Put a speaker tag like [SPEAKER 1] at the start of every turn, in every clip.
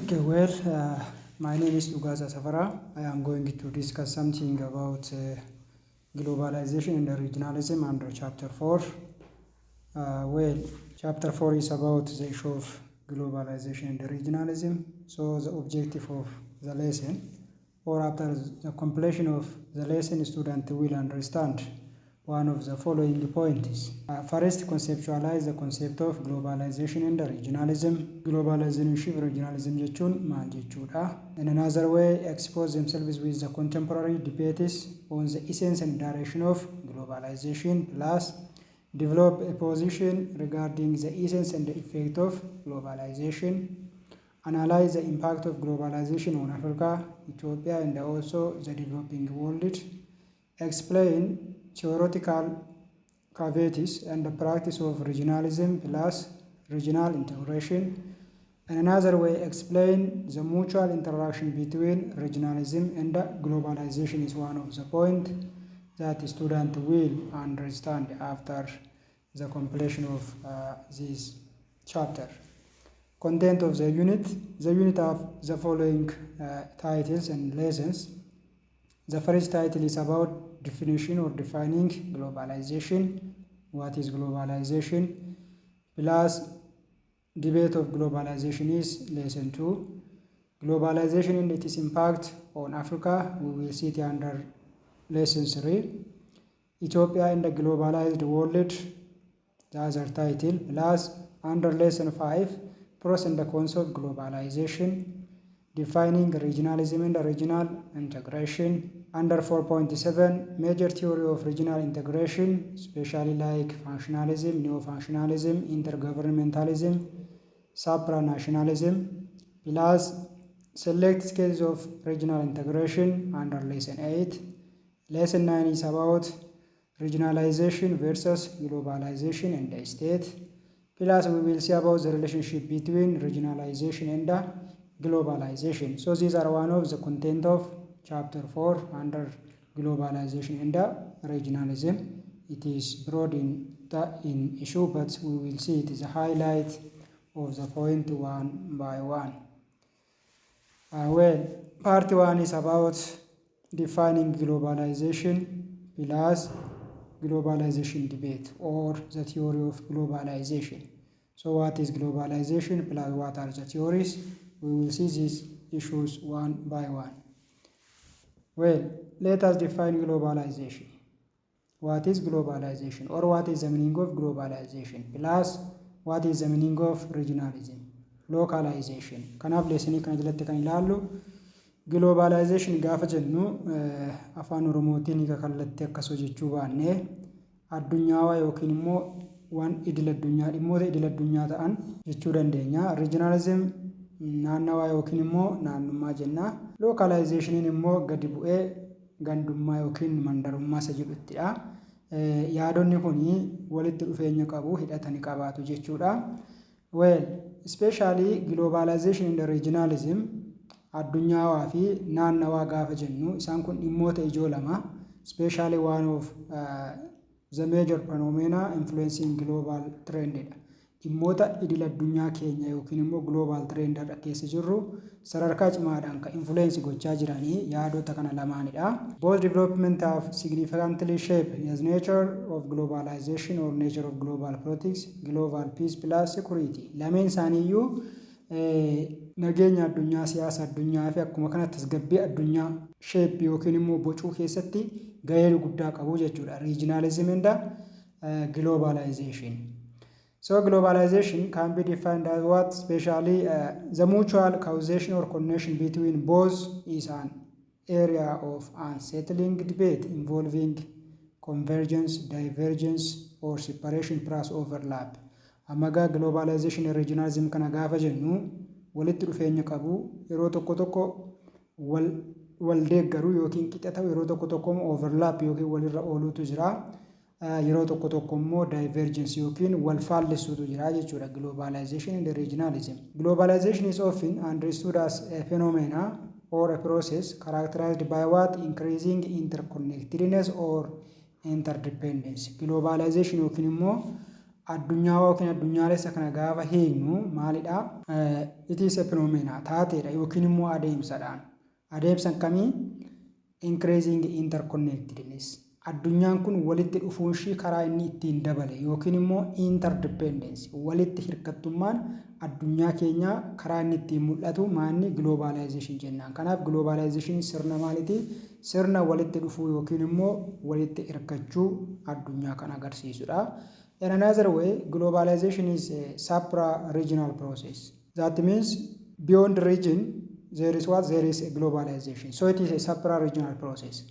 [SPEAKER 1] Okay, well, my name is Ugaza Safara. I am going to discuss something about globalization and regionalism under Chapter 4. Chapter 4 is about the issue of globalization and regionalism. So the objective of the lesson, or after the completion of the lesson, student will understand one of the following points. First, conceptualize the concept of globalization and regionalism. Globalization and regionalism jechuun maal jechuudha? In another way, expose themselves with the contemporary debates on the essence and direction of globalization, plus develop a position regarding the essence and the effect of globalization. Analyze the impact of globalization on Africa, Ethiopia, and also the developing world. Explain theoretical caveats and the practice of regionalism plus regional integration. In another way, explain the mutual interaction between regionalism and globalization is one of the points that the student will understand after the completion of this chapter. Content of the unit. The unit have the following titles and lessons. The first title is about definition or defining globalization. What is globalization? Plus debate of globalization is lesson 2. Globalization and its impact on Africa, we will see it under lesson 3. Ethiopia and the globalized world, the other title. Plus under lesson 5, pros and the cons of globalization. Defining regionalism and regional integration. Under 4.7, major theory of regional integration, especially like functionalism, neo-functionalism, intergovernmentalism, supranationalism. Plus select cases of regional integration under lesson 8. Lesson 9 is about regionalization versus globalization and the state. Plus we will see about the relationship between regionalization and globalization. So these are one of the content of chapter 4 under globalization and regionalism. It is broad in issue, but we will see it is a highlight of the point one by one. Part 1 is about defining globalization plus globalization debate or the theory of globalization. So what is globalization plus what are the theories? We will see these issues one by one. Let us define globalization. What is globalization, or what is the meaning of globalization? Plus what is the meaning of regionalism? Localization. Kanaaf lesson kana jalatti kan ilaallu globalization gaafa jennu afaan oromootiin kallatti akkasoo jechuu baanne addunyaawaa yookiin immoo waan idil addunyaa dhimmoota idil addunyaa ta'an jechuu dandeenya. Regionalism naannawaa yookiin immoo naannummaa jenna. Localization immoo gadi bu'ee gandummaa yookiin mandarummaa isa jedhuttidha. Yaadonni kuni walitti dhufeenya qabu, hidhatanii qabaatu jechuudha. Especially globalization and regionalism addunyaawaa fi naannawaa gaafa jennu isaan kun dhimmoota ijoo lama. Especially one of the major phenomena influencing global trend. Dhimmoota idil addunyaa keenya yookiin immoo global trend irra keessa jirru sadarkaa cimaadhaan kan influence gochaa jiranii yaadota kana lamaanidha. Both development have significantly shaped the nature of globalization or nature of global politics, global peace plus security. Lameen isaaniiyyuu nageenya addunyaa, siyaasa addunyaa fi akkuma kanatti tasgabbii addunyaa shape yookiin immoo bocuu keessatti gahee guddaa qabu jechuudha. Regionalism and globalization. So globalization can be defined as what? Especially the mutual causation or connection between both is an area of unsettling debate involving convergence, divergence, or separation plus overlap. Amaga globalization and regionalism kana gaafa jennu walitti dhufeenya qabu, yeroo tokko tokko wal deeggaru yookiin qixa ta'u, yeroo tokko tokko overlap yookiin walirra ooluutu jira. Yeroo tokko tokko immoo divergence yookiin wal faallessuutu jira jechuudha. Globalization and regionalism. Globalization is often understood as a phenomena or a process characterized by what? Increasing interconnectedness or interdependence. Globalization yookiin immoo addunyaa yookiin addunyaalessa kana gaafa hiiknu maalidha? It is a phenomena taateedha yookiin immoo adeemsadhaan. Adeemsan kamii? Increasing interconnectedness. Addunyaan kun walitti dhufuun ishii karaa inni ittiin dabale yookiin immoo interdependence walitti hirkattummaan addunyaa keenya karaa inni ittiin mul'atu maanni globalization jennaan. Kanaaf globalization sirna maalitii? Sirna walitti dhufuu yookiin immoo walitti hirkachuu addunyaa kan agarsiisudha. In another way, globalization is a supra-regional process. That means beyond region there is what? There is a globalization. So it is a supra-regional process.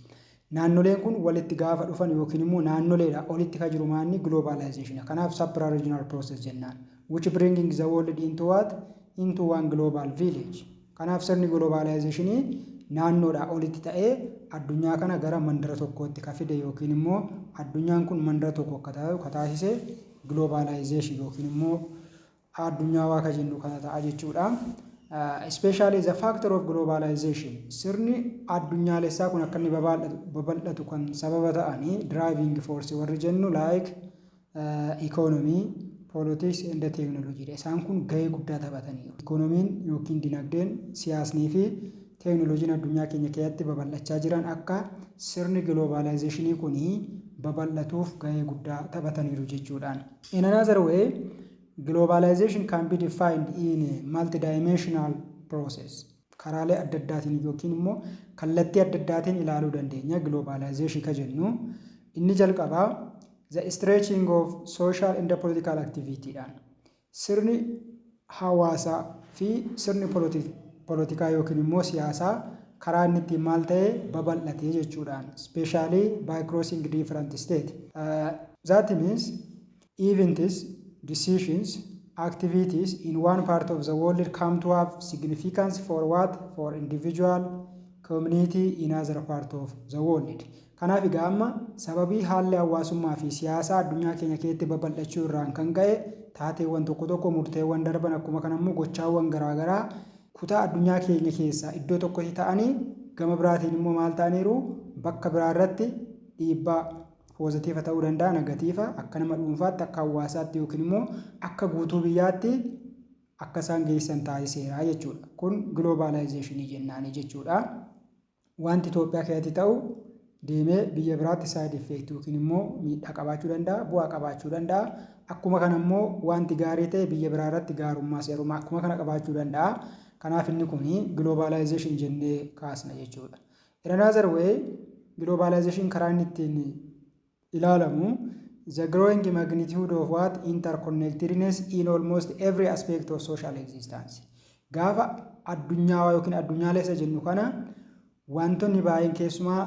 [SPEAKER 1] Naannoleen kun walitti gaafa dhufan yookiin immoo naannoleedha olitti ka jiru maanni globalization. Kanaaf supra-regional process jennaan. Which bringing the world into what? Into one global village. Kanaaf sirni globalization naannoodha olitti ta'ee addunyaa kana gara mandara tokkootti ka fide yookiin immoo addunyaan kun mandara tokko akka ta'u ka taasise globalization yookiin immoo addunyaa waa ka jennu kana ta'a jechuudha. Especially the factor of globalization. Sirni addunyaalessaa kun akka inni babal'atu kan sababa ta'anii driving force warri jennu like economy, politics and technology. Isaan kun gahee guddaa taphataniiru. Economiin yookiin dinagdeen, siyaasnii fi teknooloojiin addunyaa keenya keessatti babal'achaa jiran akka sirni globalizationii kunii babal'atuuf gahee guddaa taphataniiru jechuudhaan. In another way, globalization can be defined in a multidimensional process. Karaalee adda addaatiin yookiin immoo kallattii adda addaatiin ilaaluu dandeenya globalization ka jennu. Inni jalqabaa the stretching of social and political activity dhaan. Sirni hawaasaa fi sirni politikaa yookiin immoo siyaasaa karaa inni ittiin maal ta'e babal'atee jechuudhaan. Especially by crossing different states. That means events, decisions, activities in one part of the world come to have significance for what? For individual, community in other part of the world. Kanaaf egaa amma sababii haalli hawaasummaa fi siyaasaa addunyaa keenya keessatti babal'achuu irraan kan ka'e taateewwan tokko tokko murteewwan darban akkuma kanammoo gochaawwan garaagaraa kutaa addunyaa keenya keessaa iddoo tokkotti ta'anii gama biraatiin immoo maal ta'aniiru bakka biraa irratti dhiibbaa poozitiiva ta'uu danda'a negatiiva akka nama dhuunfaatti akka hawaasaatti yookiin immoo akka guutuu biyyaatti akka isaan geessan taasiseera jechuudha. Kun globalizationii jennaani jechuudha. Wanti Itoophiyaa keessatti ta'u deemee biyya biraatti side effect yookiin immoo miidhaa qabaachuu danda'a, bu'aa qabaachuu danda'a. Akkuma kana immoo wanti gaarii ta'e biyya biraa irratti gaarummaa seerummaa akkuma kana qabaachuu danda'a. Kanaaf inni kuni globalization jennee kaasna jechuudha. In another way, globalization karaa inni ittiin ilaalamu the growing magnitude of what? Interconnectedness in almost every aspect of social existence. Gaafa addunyaa yookiin addunyaalessa jennu kana wantoonni baay'een keessumaa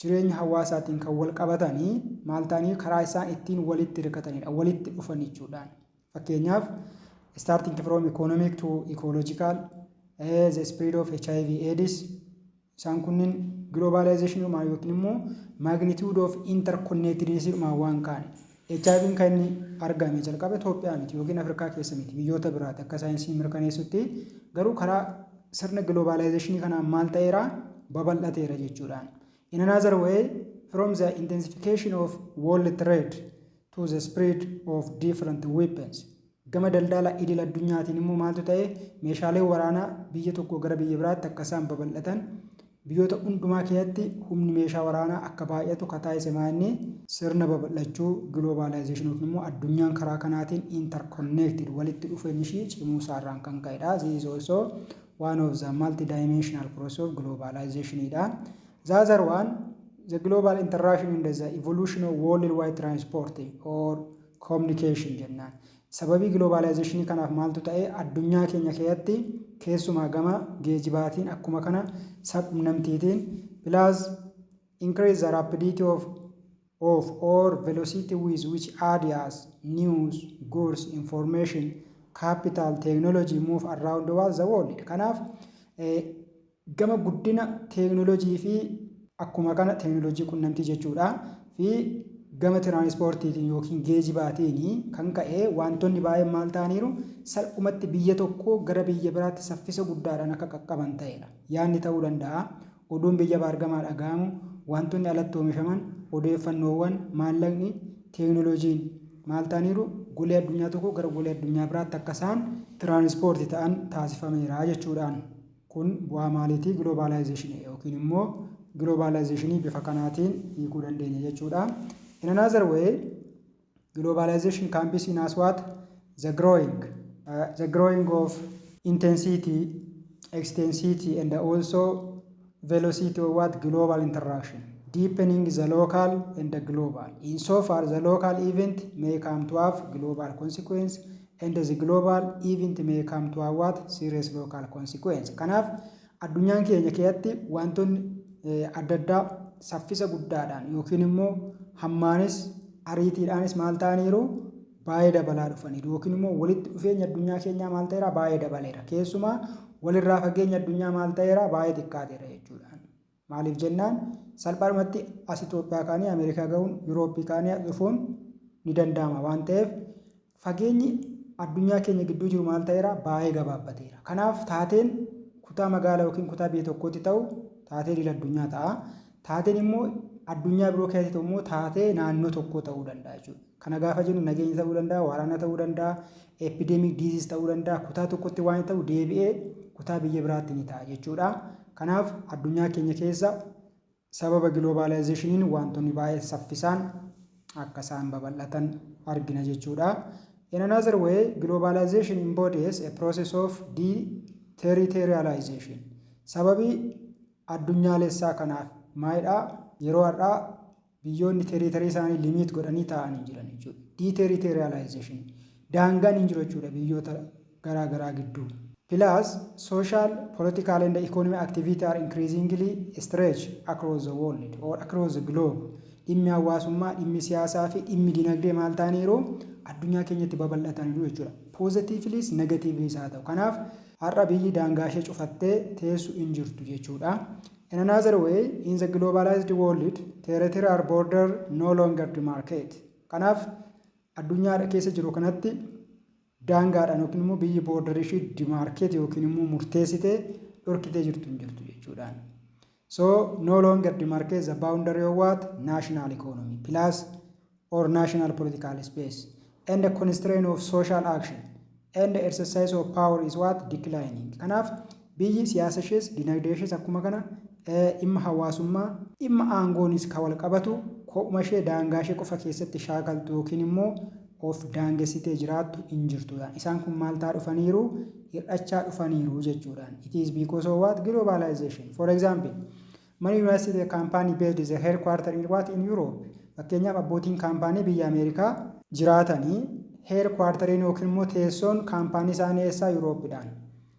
[SPEAKER 1] jireenya hawaasaatiin kan wal qabatanii maal ta'anii karaa isaan ittiin walitti hirkatanidha, walitti dhufan jechuudhaan. Fakkeenyaaf starting from economic to ecological, the spread of HIV AIDS, isaan kunniin globalization yookiin immoo magnitude of interconnectedness waan kaane. HIV kan inni argame jalqaba Itoophiyaa miti yookiin Afrikaa keessa miti biyyoota biraati akka saayinsii mirkaneessutti garuu karaa sirna globalization kanaan maal ta'eera babal'ateera jechuudhaan. In another way, from the intensification of world trade to the spread of different weapons. Gama daldala idil addunyaatiin immoo maaltu ta'e meeshaalee waraanaa biyya tokko gara biyya biraatti akka isaan babal'atan biyyoota hundumaa keessatti humni meeshaa waraanaa akka baay'atu taasise maanni sirna babal'achuu globalization yookiin immoo addunyaan karaa kanaatiin interconnected walitti dhufeenyi ishii cimuu isaarraan kan ka'edha. This is also one of the multidimensional process of globalization idha. The other one, the global interaction in the evolution of worldwide transport or communication jennaan. Sababii globalization kanaaf maaltu ta'e addunyaa keenya keessatti keessumaa gama geejibaatiin akkuma kana sabquunnamtiitiin plus increase the rapidity of or velocity with which ideas, news, goods, information, capital, technology move around the world. Kanaaf gama guddina teknoolojii fi akkuma kana teknoolojii quunnamtii jechuudha fi gama tiraanspoortiitiin yookiin geejibaatiin kan ka'e wantoonni baay'een maal ta'aniiru salphumatti biyya tokko gara biyya biraatti saffisa guddaadhaan akka qaqqaban ta'edha. Yaadni ta'uu danda'a, oduun biyya baargamaa dhaga'amu, wantoonni alatti oomishaman, odeeffannoowwan, maallaqni, teknoolojiin maal ta'aniiru golee addunyaa tokko gara golee addunyaa biraatti akka isaan tiraanispoortii ta'an taasifameera jechuudhaan. Kun bu'aa maaliitii globalization yookiin immoo globalization bifa kanaatiin hiikuu dandeenya jechuudha. In another way, globalization can be seen as what? The growing of intensity, extensity, and also velocity of what? Global interaction, deepening the local and the global. Insofar the local event may come to have global consequence, and the global event may come to have what? Serious local consequence. Kanaaf addunyaan keenya keessatti wantoonni adda addaa saffisa guddaadhaan yookiin immoo hammaanis ariitiidhaanis maal ta'aniiru baay'ee dabalaa dhufaniiru yookiin immoo walitti dhufeenya addunyaa keenyaa maal ta'eera baay'ee dabaleera. Keessumaa walirraa fageenya addunyaa maal ta'eera baay'ee xiqqaateera jechuudha. Maaliif jennaan salphaadhumatti as Itoophiyaa kaanii Ameerikaa ga'uun Yurooppii kaanii dhufuun ni danda'ama waan ta'eef fageenyi addunyaa keenya gidduu jiru maal ta'eera baay'ee gabaabbateera. Kanaaf taateen kutaa magaalaa yookiin kutaa biyya tokkootti ta'u taatee idil addunyaa ta'a. Taateen immoo addunyaa biroo keessatti ta'u immoo taatee naannoo tokkoo ta'uu danda'a jechuudha. Kana gaafa jennu nageenya ta'uu danda'a, waraana ta'uu danda'a, epidemic disease ta'uu danda'a. Kutaa tokkotti waan ta'u deebi'ee kutaa biyya biraatti ni ta'a jechuudha. Kanaaf addunyaa keenya keessa sababa globalizationiin wantoonni baay'ee saffisaan akka isaan babal'atan argina jechuudha. In another way, globalization embodies a process of deterritorialization. Sababii addunyaalessaa kanaaf maalidhaa yeroo har'aa biyyoonni territorii isaanii limit godhanii taa'anii jiran jechuudha. Deterritorialization daangaan hin jiru jechuudha biyyoota garaa garaa gidduu. Plus, social, political and economic activity are increasingly stretched across the world or across the globe. Dhimmi hawaasummaa, dhimmi siyaasaa fi dhimmi dinagdee maal ta'aniiru addunyaa keenyatti babal'ataniiru jechuudha. Positiivlis negatiivlis haa ta'u. Kanaaf har'a biyyi daangaa ishee cufattee teessu hin jirtu jechuudha. In another way, in the globalized world, territorial border no longer demarcate. Kanaaf addunyaa keessa jiru kanatti daangaadhaan yookiin immoo biyyi border ishee demarcate yookiin immoo murteessitee dhorkitee jirtu hin jirtu jechuudhaan. So no longer demarcates the boundary of what? National economy plus or national political space, and the constraint of social action and the exercise of power is what? Declining. Kanaaf biyyi siyaasa ishees dinagdee ishees akkuma kana dhimma hawaasummaa dhimma aangoonis kan wal qabatu ko'uma ishee daangaa ishee qofa keessatti shaakaltu yookiin immoo of daangessitee jiraattu hin jirtudha. Isaan kun maal ta'aa dhufaniiru hir'achaa dhufaniiru jechuudhaan. It is because of what? Globalization. For example, many university company based is a headquarter in what? In Europe. Fakkeenyaaf abbootiin kaampaanii biyya Ameerikaa jiraatanii headquarteriin yookiin immoo teessoon kaampaanii isaanii eessaa Yurooppiidhaan.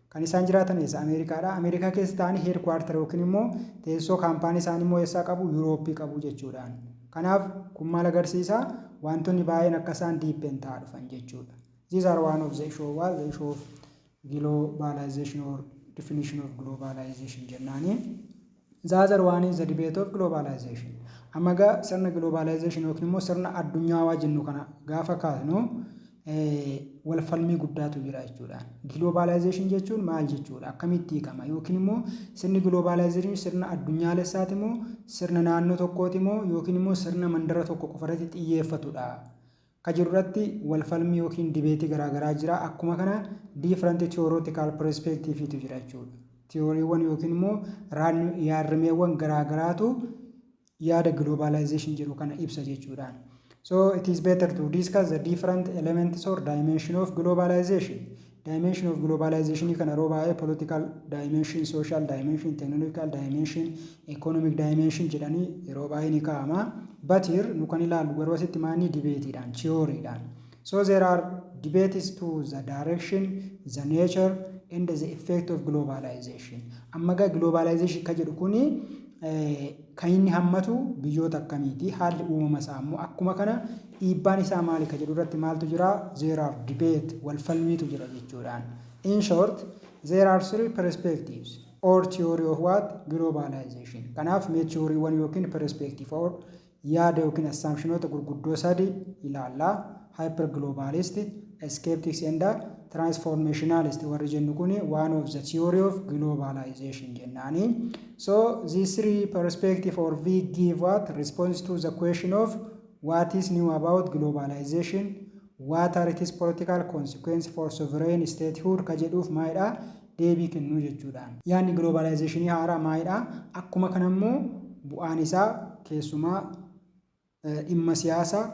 [SPEAKER 1] Kan isaan jiraatan eessa? Ameerikaadha. Ameerikaa keessa ta'anii headquarter yookiin immoo teessoo kaampaanii isaanii immoo eessaa qabu? Yurooppii qabu jechuudhaan. Kanaaf kun maal agarsiisa? Wantoonni baay'een akka isaan diippeen ta'aa dhufan jechuudha. These are one of the issue of globalization or definition of globalization jennaani. The other one is the debate of globalization. Amma gaa sirna globalization yookiin immoo sirna addunyaawaa jennu kana gaafa kaasnu wal falmii guddaatu jira jechuudha. Globalization jechuun maal jechuudha? Akkamitti hiikama? Yookiin immoo sirni globalization sirna addunyaalessaati moo sirna naannoo tokkooti moo yookiin immoo sirna mandara tokko qofarratti xiyyeeffatudha? Ka jirurratti wal falmii yookiin dibeetii garaa garaa jira. Akkuma kana different theoretical perspective jira jechuudha. Theoriiwwan yookiin immoo yaadrimeewwan garaa garaatu yaada globalization jedhu kana ibsa jechuudha. So it is better to discuss the different elements or dimension of globalization. Dimension of globalization kan yeroo baay'ee political dimension, social dimension, technological dimension, economic dimension jedhanii yeroo baay'ee ni kaa'ama. But here nu kan ilaallu garuu asitti maanii dibeetiidhaan, theoryidhaan. So there are debates to the direction, the nature and the effect of globalization. Amma gaa globalization ka jedhu kuni kan inni hammatu biyyoota akkamiiti? Haalli uumama isaa immoo akkuma kana dhiibbaan isaa maali ka jedhu irratti maaltu jira? There are debate, wal falmiitu jira jechuudhaan. In short, there are three perspectives or theory of what? Globalization. Kanaaf mee theoryiiwwan yookiin perspective or yaada yookiin assumptionoota gurguddoo sadi ilaalla. Hyperglobalist, skeptics and transformationalist warri jennu kuni one of the theory of globalization jennaani. So these three perspective or we give what? Response to the question of what is new about globalization, what are its political consequences for sovereign statehood ka jedhuuf maalidha deebii kennuu jechuudha. Yaadni globalizationii haaraa maalidha? Akkuma kanammoo bu'aan isaa keessumaa dhimma siyaasaa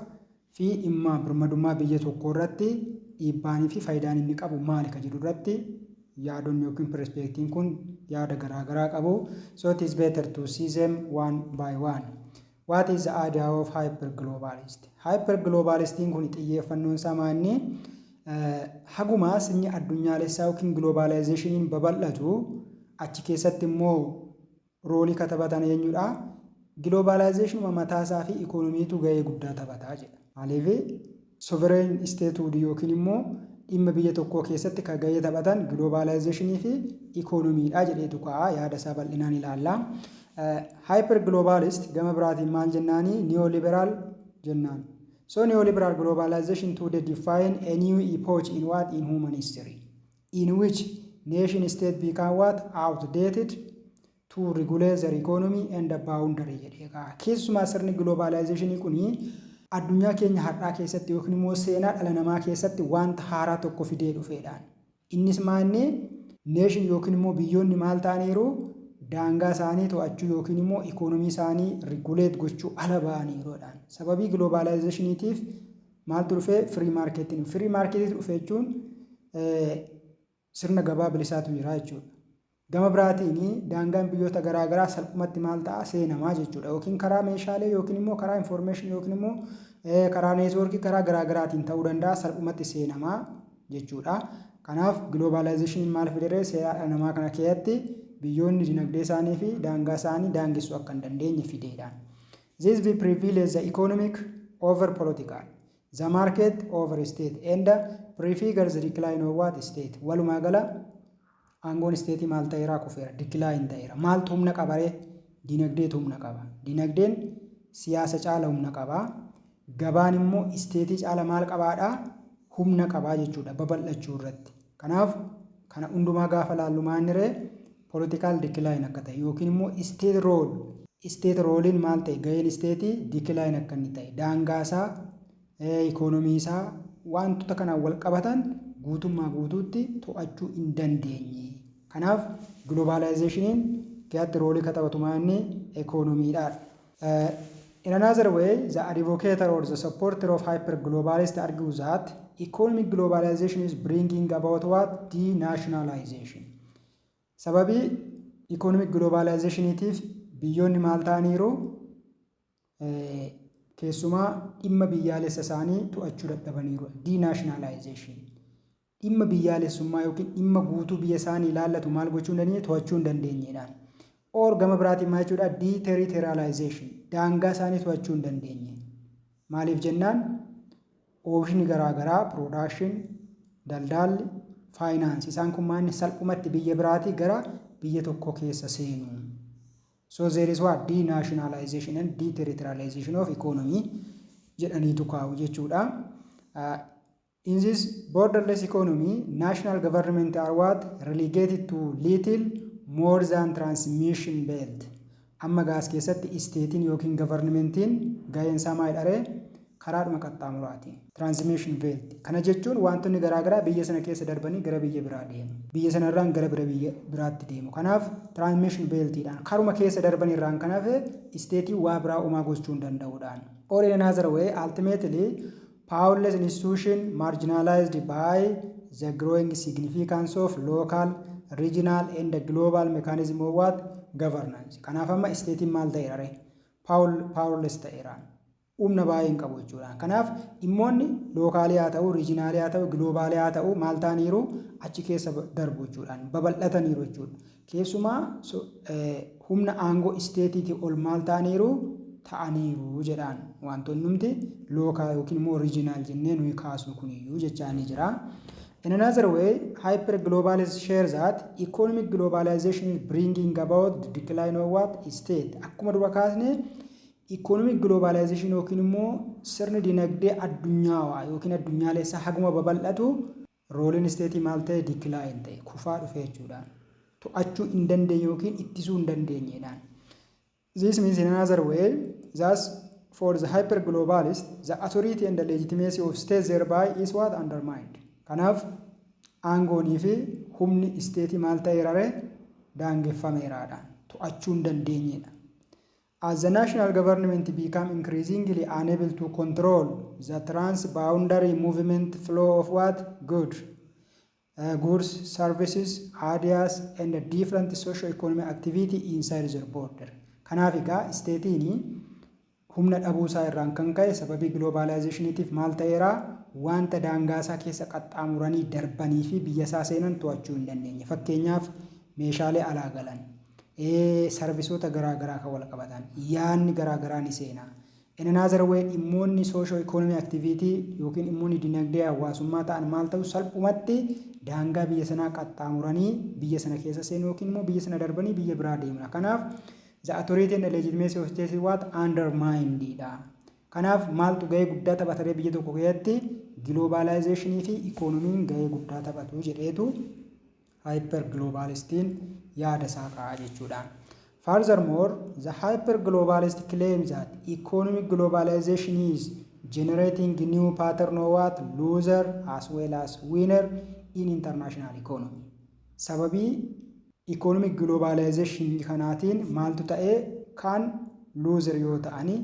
[SPEAKER 1] fi dhimma birmadummaa biyya tokkoo irratti dhiibbaanii fi faayidaan inni qabu maali ka jedhu irratti yaadonni yookiin perspektiiviin kun yaada garaagaraa qabu. So it is better to see them one by one. What is the idea of hyperglobalist? Hyperglobalistiin kun xiyyeeffannoon isaa maanni haguma sirni addunyaalessaa yookiin globalizationin babal'atu achi keessatti immoo roolii katabatan eenyudha? Globalization mataa isaa fi ikoonomiitu gahee guddaa taphataa jedha. Maaliif sovereign statehood yookiin immoo dhimma biyya tokkoo keessatti ka gahee taphatan globalizationii fi ikoonomiidha jedheetu ka'a yaada isaa bal'inaan ilaalla. Hyperglobalist gama biraatiin maal jennaani? Neoliberal jennaan. So neoliberal globalization today define a new epoch in what? In human history, in which nation state become what? Outdated to regulate their economy and the boundary jedheeka. Keessumaa sirni globalizationii kuni addunyaa keenya har'aa keessatti yookiin immoo seenaa dhala namaa keessatti wanta haaraa tokko fidee dhufeedhaan. Innis maanni nation yookiin immoo biyyoonni maal ta'aniiru daangaa isaanii to'achuu yookiin immoo ikoonomii isaanii regulate gochuu ala ba'aniiruudhaan. Sababii globalizationiitiif maaltu dhufee free marketing. Free marketing dhufee jechuun sirna gabaa bilisaatu jira jechuudha. Gama biraatiin daangaan biyyoota garaagaraa salphumatti maal ta'a? Seenamaa jechuudha. Yookiin karaa meeshaalee yookiin immoo karaa information yookiin immoo karaa neetwoorkii karaa garaagaraatiin ta'uu danda'a salphumatti seenamaa jechuudha. Kanaaf globalization maal fidee seera dhala namaa kana keessatti biyyoonni dinagdee isaanii fi daangaa isaanii daangessuu akka hin dandeenye fideedhaan. This will privilege the economic over political, the market over state and prefigures the decline of what? State. Walumaa gala aangoon isteetii maal ta'eera? Kufeera, decline ta'eera. Maaltu humna qaba ree? Dinagdeetu humna qaba. Dinagdeen siyaasa caala humna qaba. Gabaan immoo isteetii caala maal qabaadha? Humna qabaa jechuudha babal'achuu irratti. Kanaaf kana hundumaa gaafa laallu maanni ree? Political decline akka ta'e yookiin immoo state rooliin maal ta'e? Gaheen isteetii decline akka inni ta'e daangaa isaa ikoonomii isaa wantoota kanaan wal qabatan guutummaa guutuutti to'achuu hin dandeenye. Kanaaf globalizationiin keessatti roolii katabatu maanni ikoonomiidha. In another way, the advocator or the supporter of hyperglobalist argues that economic globalization is bringing about what? Denationalization. Sababii economic globalizationiitiif biyyoonni maal ta'aniiru keessumaa dhimma biyyaalessa isaanii to'achuu dadhabaniiru. Denationalization. Dhimma biyyaalessummaa yookiin dhimma guutuu biyya isaanii ilaallatu maal gochuu hin dandeenye? To'achuu hin dandeenyedhaan. Or gama biraatiin maal jechuudha? Deterritorialization. Daangaa isaanii to'achuu hin dandeenye. Maaliif jennaan oomishni garaagaraa production, daldalli, finance isaan kun maanni salphumatti biyya biraatii gara biyya tokko keessa seenu. So there is what? Denationalization and deterritorialization of economy jedhaniitu kaa'u jechuudha. In this borderless economy, national government are what? Relegated to little more than transmission belt. Amma gaas keessatti isteetiin yookiin governmentiin gaheen isaa maalidha? Karaadhuma qaxxaamuraatiin. Transmission belt. Kana jechuun wantoonni garaagaraa biyya sana keessa darbanii gara biyya biraa deemu. Biyya sanarraan gara biyya biraatti deemu. Kanaaf transmission beltiidhaan karuma keessa darbanirraan kanaaf isteetii waa biraa uumaa gochuu hin danda'uudhaan. Or in another way, ultimately, powerless institution marginalized by the growing significance of local, regional and global mechanism of what? Governance. Kanaaf amma isteetiin maal ta'eera? Powerless ta'eera. Humna baay'ee hin qabu jechuudha. Kanaaf dhimmoonni lookaalii haa ta'u, riijinaalii haa ta'u, giloobaalii haa ta'u maal ta'aniiru achi keessa darbu jechuudhaan babal'ataniiru jechuudha. Keessumaa humna aangoo isteetiitii ol maal ta'aniiru ta'aniiru jedhaan wantoonni numti lookaal yookiin immoo riijinaal jennee nuyi kaasnu kuniyyuu jechaanii jira. In another way, hyperglobalists share that economic globalization is bringing about the decline of what? State. Akkuma dura kaasne economic globalization yookiin immoo sirni dinagdee addunyaawaa yookiin addunyaalessa haguma babal'atu rooliin isteetii maal ta'e? Decline ta'e kufaa dhufe jechuudha. To'achuu hin dandeenye yookiin ittisuu hin dandeenyedhaan. This means in another way, thus for the hyperglobalist, the authority and the legitimacy of states thereby is what undermined. Kanaaf aangoonii fi humni isteetii maal ta'eerare daangeffameeraadha. To'achuu hin dandeenyedha. As the national government become increasingly unable to control the transboundary movement flow of what? Goods, services, ideas, and different socio-economic activity inside their border. Kanaaf egaa isteetiini humna dhabuusaa irraan kan ka'e sababii globalizationitiif maal ta'eera wanta daangaasaa keessa qaxxaamuranii darbanii fi biyya isaa seenan to'achuu hin dandeenye. Fakkeenyaaf meeshaalee alaa galan, sarvisoota garaagaraa kan wal qabatan, yaanni garaagaraa ni seena. In another way, dhimmoonni socio-economic activity yookiin dhimmoonni dinagdee hawaasummaa ta'an maal ta'u salphumatti daangaa biyya sanaa qaxxaamuranii biyya sana keessa seenu yookiin immoo biyya sana darbanii biyya biraa deemna. Kanaaf the authority and the legitimacy of states what undermined dha. Kanaaf maaltu gahee guddaa taphatee biyya tokko keessatti globalizationii fi ikoonomiin gahee guddaa taphatu jedheetu hyperglobalistiin yaada isaa ka'a jechuudha. Furthermore, the hyperglobalist claims that economic globalization is generating a new pattern of what? Loser as well as winner in international economy. Sababii economic globalization kanaatiin maaltu ta'ee kan loser yoo ta'ani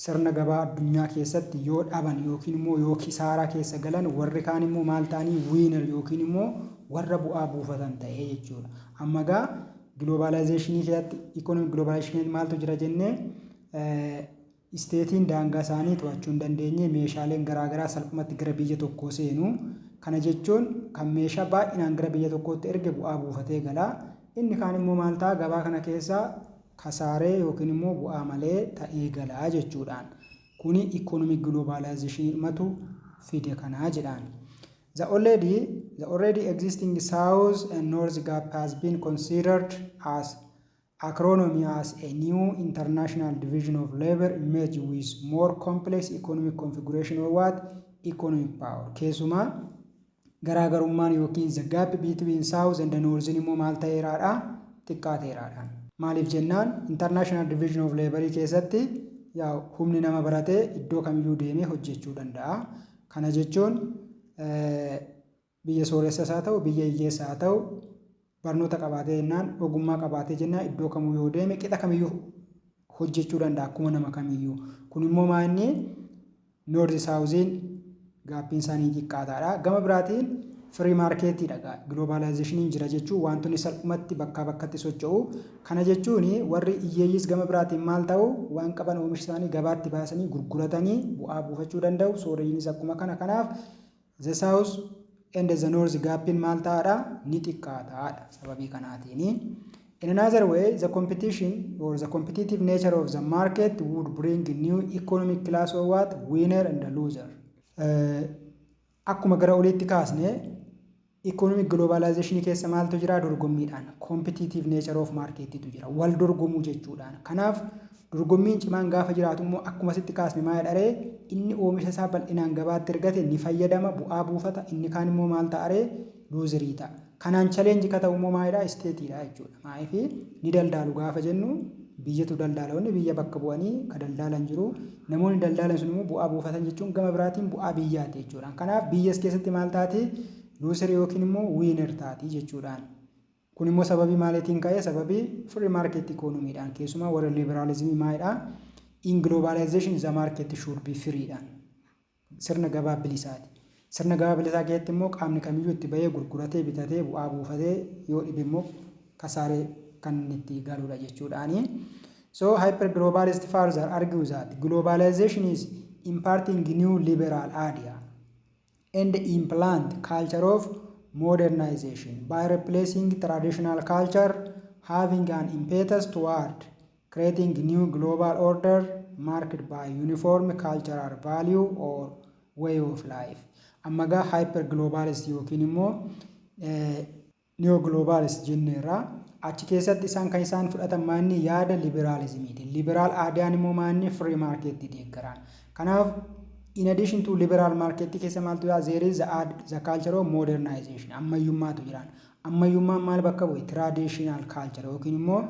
[SPEAKER 1] sirna gabaa addunyaa keessatti yoo dhaban yookiin immoo yoo kisaaraa keessa galan warri kaan immoo maal ta'anii winner yookiin immoo warra bu'aa buufatan ta'ee jechuudha. Amma gaa globalizationii keessatti economic globalization maaltu jira jennee isteetiin daangaa isaanii to'achuu hin dandeenye meeshaaleen garaagaraa salphumatti gara biyya tokkoo seenu. Kana jechuun kan meeshaa baay'inaan gara biyya tokkootti erge bu'aa buufatee gala. Inni kaan immoo maal ta'a gabaa kana keessa kasaaree yookiin immoo bu'aa malee ta'ee gala jechuudhaan. Kuni economic globalization matu fide kanaa jedhaan. The already existing South and North gap has been considered as acronym as a new international division of labor emerged with more complex economic configuration of what? Economic power. Keessumaa garaagarummaan yookiin the gap between South and the North immoo maal ta'eeraadha? Xiqqaateeraadha. Maaliif jennaan international division of labor keessatti yaa humni nama baratee iddoo kamiyyuu deemee hojjechuu danda'a. Kana jechuun biyya sooressaas haa ta'u biyya hiyyeessaa haa ta'u barnoota qabaatee jennaan ogummaa qabaatee jennaan iddoo kamuu yoo deeme qixa kamiyyuu hojjechuu danda'a akkuma nama kamiyyuu. Kun immoo maanni North South'n gaappiin isaanii xiqqaataadha. Gama biraatiin free marketidha. Globalizationiin jira jechuun wantoonni salphumatti bakkaa bakkatti socho'u. Kana jechuun warri hiyyeeyyiis gama biraatiin maal ta'u waan qaban oomisha isaanii gabaatti baasanii gurguratanii bu'aa buufachuu danda'u. Sooreyyiinis akkuma kana. Kanaaf the South and the North gaappiin maal ta'aadha? Ni xiqqaataadha sababii kanaatiin. In another way, the competition or the competitive nature of the market would bring a new economic class of what? Winner and the loser. Akkuma gara oliitti kaasne economic globalization keessa maaltu jira? Dorgommiidhaan. Competitive nature of market tu jira. Wal dorgomuu jechuudhaan. Kanaaf dorgommiin cimaan gaafa jiraatu immoo akkuma sitti kaasne maal dharee inni oomisha isaa bal'inaan gabaatti ergate ni fayyadama bu'aa buufata inni kaan immoo maal ta'aree luuzirii ta'a. Kanaan challenge ka ta'u immoo maalidha? Isteetiidha jechuudha. Maayifi ni daldaalu gaafa jennu biyyatu daldaalonni biyya bakka bu'anii ka daldaalan jiru. Namoonni daldaalan sun immoo bu'aa buufatan jechuun gama biraatiin bu'aa biyyaati jechuudha. Kanaaf biyyas keessatti maal taati? Luuzirii yookiin immoo wiiner taati jechuudhaan. Kun immoo sababii maaliitiin ka'ee? Sababii free market economy'dhaan keessumaa warra liberalismii maalidha? In globalization the market should be free'dhaan. Sirna gabaa bilisaati. Sirna gabaa bilisaa keessatti immoo qaamni kamiyyuu itti bahee gurguratee bitatee bu'aa buufatee yoo dhibe immoo kasaaree kan itti galudha jechuudhaani. So hyperglobalist further argues that globalization is imparting new liberal idea and implant culture of modernization by replacing traditional culture, having an impetus toward creating new global order marked by uniform cultural value or way of life. Amma gaa hyperglobalist yookiin immoo neoglobalist jenneerra achi keessatti isaan kan isaan fudhatan maanni yaada liberalismiiti. Liberaal aadaan immoo maanni free market deeggaran. Kanaaf in addition to liberal market keessa maaltu jira? There is the culture of modernization. Ammayyummaatu jiraan. ammayyummaan maal bakka bu'e traditional culture yookiin immoo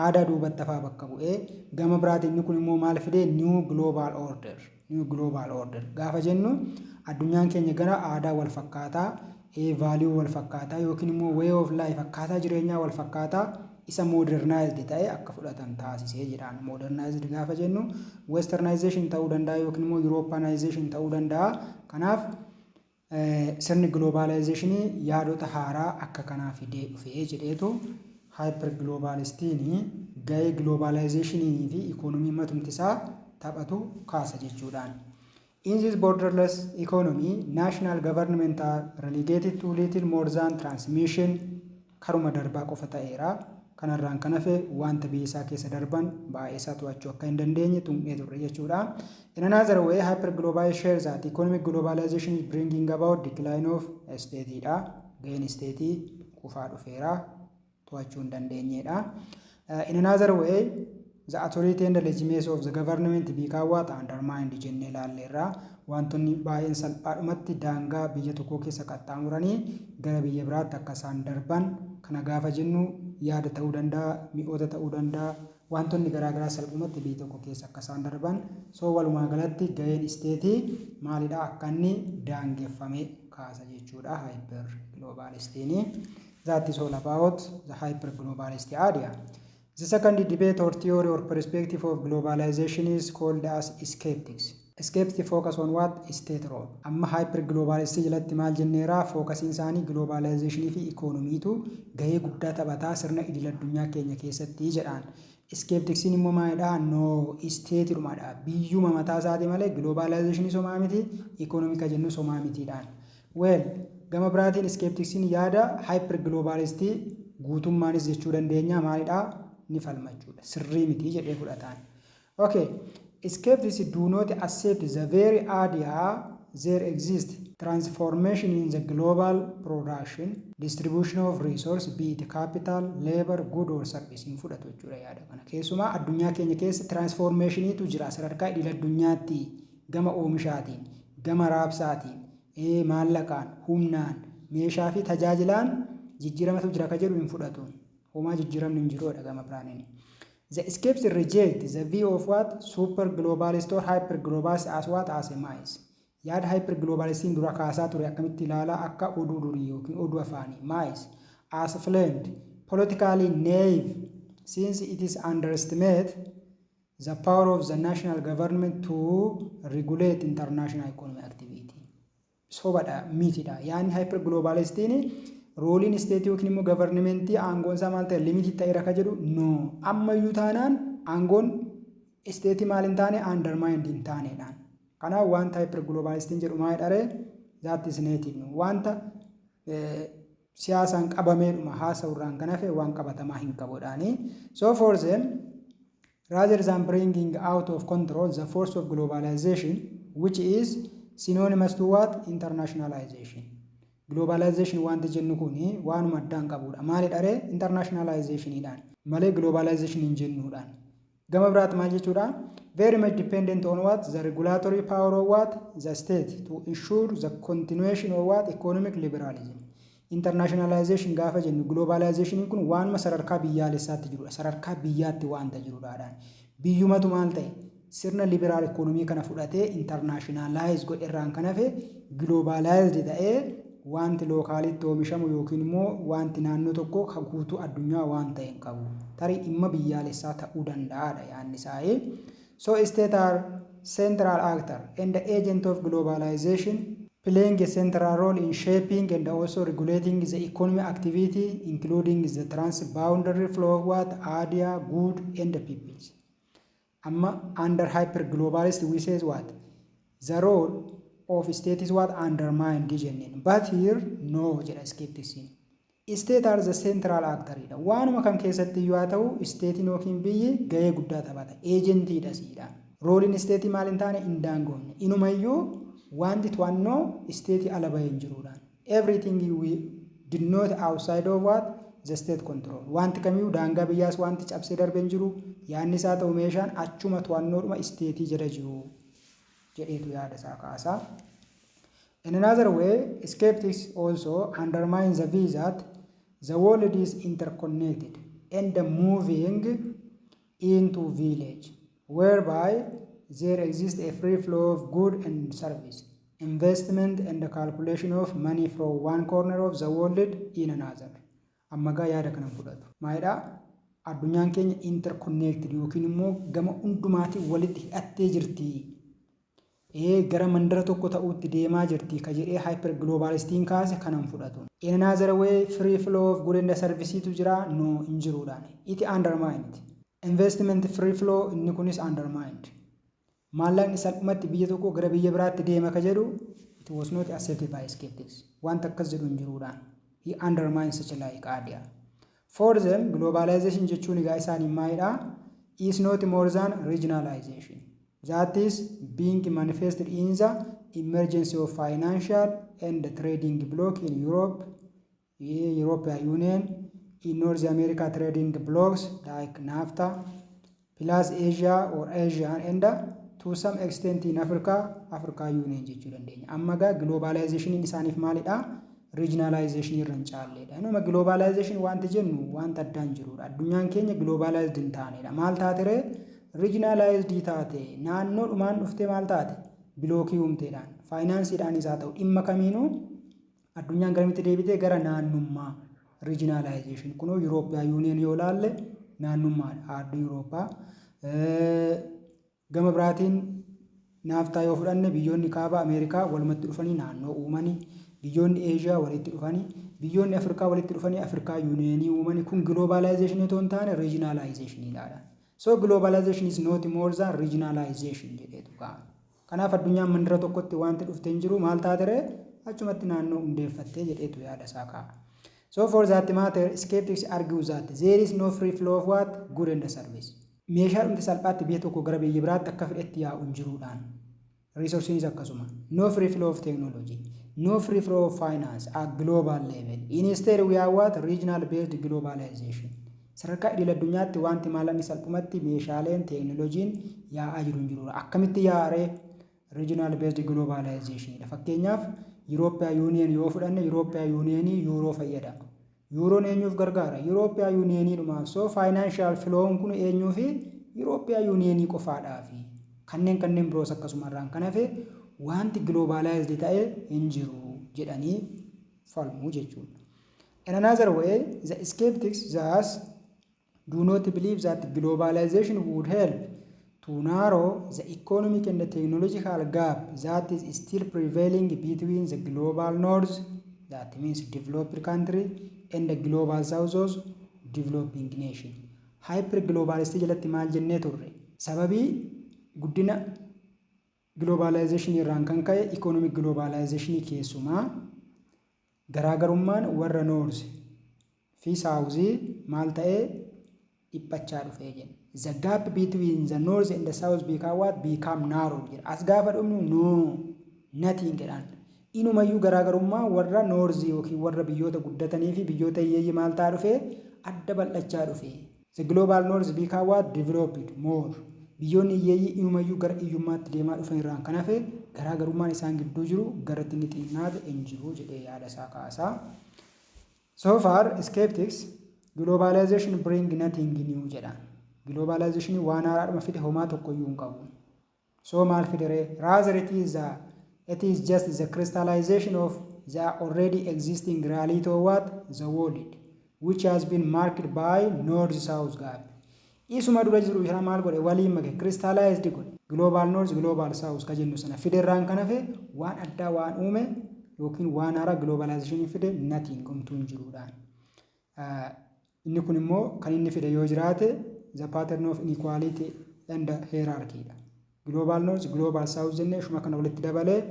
[SPEAKER 1] aadaa duubatti hafaa bakka bu'ee gama biraatiin inni kun immoo maal fidee new global order gaafa jennu addunyaan keenya gara aadaa wal fakkaataa value wal fakkaataa yookiin immoo way of life akkaataa jireenyaa wal fakkaataa isa modernized ta'e akka fudhatan taasisee jedhaan. Modernized gaafa jennu westernization ta'uu danda'a yookiin immoo europeanization ta'uu danda'a. Kanaaf sirni globalizationii yaadota haaraa akka kanaa fidee dhufee jedheetu hyper globalistiin gahee globalizationii fi ikonomii matumtisaa taphatu kaasa jechuudhaan. In this borderless economy, national governments are relegated to little more than transmission karuma darbaa qofa ta'eera. Kanarraan kan hafe wanta biyya isaa keessa darban baay'ee isaa to'achuu akka hin dandeenye tuqnee turre jechuudha. In another way, hyperglobalization shares that economic globalization is bringing about decline of state dha. Gaheen state kufaa dhufeera to'achuu hin dandeenyedha. In another way, the authority and the legitimacy of the government beekaawwaat undermined jennee ilaalleerra. Wantoonni baay'een salphaadhumatti daangaa biyya tokkoo keessa qaxxaamuranii gara biyya biraatti akka isaan darban kana gaafa jennu yaada ta'uu danda'a, mi'oota ta'uu danda'a, wantoonni garaagaraa salphumatti biyya tokko keessa akka isaan darban. So walumaa galatti gaheen isteetii maalidha akka inni daangeffame kaasa jechuudha hyper globalistiin. That is all about the hyper globalist idea. The second debate or theory or perspective of globalization is called as skeptics. Skeptics focus on what? State role. Amma hyper globalist jalatti maal jenneera focusing isaanii globalization fi economy-tu gahee guddaa taphataa sirna idil addunyaa keenya keessatti jedhaan. Skepticsiin immoo maalidha? No, state dhumadha. Biyyuma mataa isaatii malee globalization somaa miti, economic jennu somaa mitiidhaan. Well, gama biraatiin skepticsiin yaada hyper globalist guutummaanis jechuu dandeenya maalidha? Ni falmachuudha. Sirrii miti jedhee fudhataan. Okay. Skeptics do not accept the very idea there exists transformation in the global production, distribution of resource, be it capital, labor, good or service in fudhatu jechuudha yaada kana. Keessumaa addunyaa keenya keessa transformationiitu jira sadarkaa idil addunyaatti gama oomishaatiin, gama raabsaatiin, maallaqaan, humnaan, meeshaa fi tajaajilaan jijjiiramatu jira ka jedhu hin fudhatu. Homaa jijjiiramni hin jiruudha gama biraaniin. The skeptics reject the view of what? Super globalist or hyper globalist as what? As a mice. Yaada hyper globalistiin dura kaasaa ture akkamitti ilaalaa akka oduu durii yookiin oduu afaanii. Mice. As flamed, politically naive, since it is underestimate the power of the national government to regulate international economic activity. Sobadha, mitidha. Yaani hyper globalistiin rooliin isteetii yookiin immoo gavarnimentii aangoon isaa maal ta'e limitii ta'eera ka jedhu no ammayyuu taanaan aangoon isteetii maal hin taane undermined hin taaneedhaan. Kanaaf wanta hyper globalistiin jedhu maal dharee that is native wanta siyaasaan qabameedhuma haasa'urraan kan hafe waan qabatamaa hin qabudhaani. So for them rather than bringing out of control the force of globalization which is synonymous to what? Internationalization. Globalization wanti jennu kuni waanuma addaan qabudha. Maali dharee internationalizationidhaan malee globalization hin jennuudhaan. Gama biraatti maal jechuudha? Very much dependent on what? The regulatory power of what? The state to ensure the continuation of what? Economic liberalism. Internationalization gaafa jennu globalization kun waanuma sadarkaa biyyaalessaatti jirudha. Sadarkaa biyyaatti waanta jirudhaan. Biyyumatu maal ta'e? Sirna liberaal economy kana fudhatee internationalize godherraan kan hafe globalized ta'ee wanti lookaalitti oomishamu yookiin immoo wanti naannoo tokko ka guutuu addunyaa waan ta'e hin qabu. Tarii dhimma biyyaalessaa ta'uu danda'aadha yaanni isaa. So state are central actor and the agent of globalization playing a central role in shaping and also regulating the economic activity including the transboundary flow of what? Idea, good and the peoples. Amma under hyper globalist we say what? The role of state is what? Undermined jennin. But here no jedha skepticism. State are the central actor. Waanuma kam keessatti yoo ta'u state yookiin biyyi gahee guddaa taphata. Agentiidha siidha. Rooliin state maal hin taane hin daangoomne. Inumayyuu wanti to'annoo state ala bahee hin jiruudhaan. Everything we did not outside of what? The state control. Wanti kamiyyuu daangaa biyyaas wanti cabsee darbee hin jiru. Yaanni isaa ta'u meeshaan achuma to'annoodhuma state jala jiru. jedheetu yaada isaa kaasaa. In another way, skeptics also undermine the view that The world is interconnected and moving into village, whereby there exists a free flow of good and service, investment and the calculation of money from one corner of the world in another. Ammagaa yaada kana fudhatu. Maayidhaa addunyaan keenya interconnected yookiin immoo gama hundumaatiin walitti hidhattee jirti. Gara mandara tokko ta'uutti deemaa jirti ka jedhee hyper globalistiin kaase kanan fudhatu. In another way free flow of good and service tu jira no hin jiruudhaan. It undermined. Investment free flow inni kunis undermined. Maallaqni salphumatti biyya tokko gara biyya biraatti deema ka jedhu it was not accepted by skeptics. Wanta akkas jedhu hin jiruudhaan. He undermines such like idea. For them globalization jechuun egaa isaanii maalidhaa is not more than regionalization. That is being manifested in the emergence of financial and trading bloc in Europe, European Union, in North America trading blocks like NAFTA, plus Asia or Asia and to some extent in Africa Union jechuu dandeenya. Amma gaa globalization isaaniif maalidhaa regionalization irra hin caalleedha. Inuma globalization wanti jennu wanta addaan jirudha. Addunyaan keenya globalized hin taanedha. Maal taateree regionalized taate naannoodhumaan dhuftee maal taate bilookii uumteedhaan faayinaansiidhaan isaa ta'u dhimma kamiinuu addunyaan garamitti deebitee gara naannummaa regionalization kunoo European Union yoo laalle naannummaadha aardii Eurooppaa gama biraatiin naaftaa yoo fudhanne biyyoonni kaaba Ameerikaa walumatti dhufanii naannoo uumanii biyyoonni Asia walitti dhufanii biyyoonni Afrikaa walitti dhufanii Afrikaa Unionii uumanii kun globalization itoo hin taane regionalizationidha. So globalization is not more than regionalization jedheetu ka'a. Kanaaf addunyaan mandara tokkotti wanti dhuftee hin jiru maal taatere achumatti naannoo hundeeffattee jedheetu yaada isaa ka'a. So for that matter skeptics argue that there is no free flow of what good and service. Meeshaa dhumti salphaatti biyya tokko gara biyya biraatti akka fedhetti yaa'u hin jiruudhaan. Resources akkasuma. No free flow of technology. No free flow of finance at global level. Instead we are what regional based globalization. Sadarkaa idil addunyaatti wanti maallaqni salphumatti meeshaaleen teeknooloojiin yaa'aa jiru hin jirudha. Akkamitti yaa'aree regional based globalization. Fakkeenyaaf European Union yoo fudhanne European Unionii yuuroo fayyada. Yuuroon eenyuuf gargaara? European Unionii dhumaaf. So financial flow kun eenyuufi European Unionii qofaadhaafi. Kanneen biroos akkasumarraan kan hafe wanti globalized ta'e hin jiru jedhanii falmuu jechuudha. In another way, the skeptics thus do not believe that globalization would help to narrow the economic and the technological gap that is still prevailing between the global north, that means developed country, and the global south, developing nation. Hyper globalistii jalatti maal jennee turre? Sababii guddina globalization irraan kan ka'e economic globalization keessumaa garaagarummaan warra north fi south maal ta'ee dhiphachaa dhufee jenna. The gap between the north and the south become narrow jedha. As gaafa dhumnu no nothing jedhaan. Inumayyuu garaagarummaa warra north yookiin warra biyyoota guddatanii fi biyyoota hiyyeeyyii maal ta'aa dhufee adda bal'achaa dhufee. The global north become developed more. Biyyoonni hiyyeeyyii inumayyuu gara hiyyummaatti deemaa dhufan irraan kan hafe garaagarummaan isaan gidduu jiru gara inni xinnaate hin jiru jedhee yaada isaa kaasaa. So far skeptics globalization bring nothing new jedhan. Globalization waan haaraadhuma fide homaa tokkoyyuu hin qabu. So maal fidere? Rather it is just the crystallization of the already existing reality of what the world which has been marked by north-south gap. Isuma dura jiru isa maal godhe waliin make crystallized godhe global north global south ka jennu sana fiderraan kan hafe waan addaa waan uume yookiin waan haaraa globalization fide nothing gomtuu hin jiruudhaan. Inni kun immoo kan inni fide yoo jiraate the pattern of inequality and hierarchy dha. Global north global south jennee ishuma kana walitti dabalee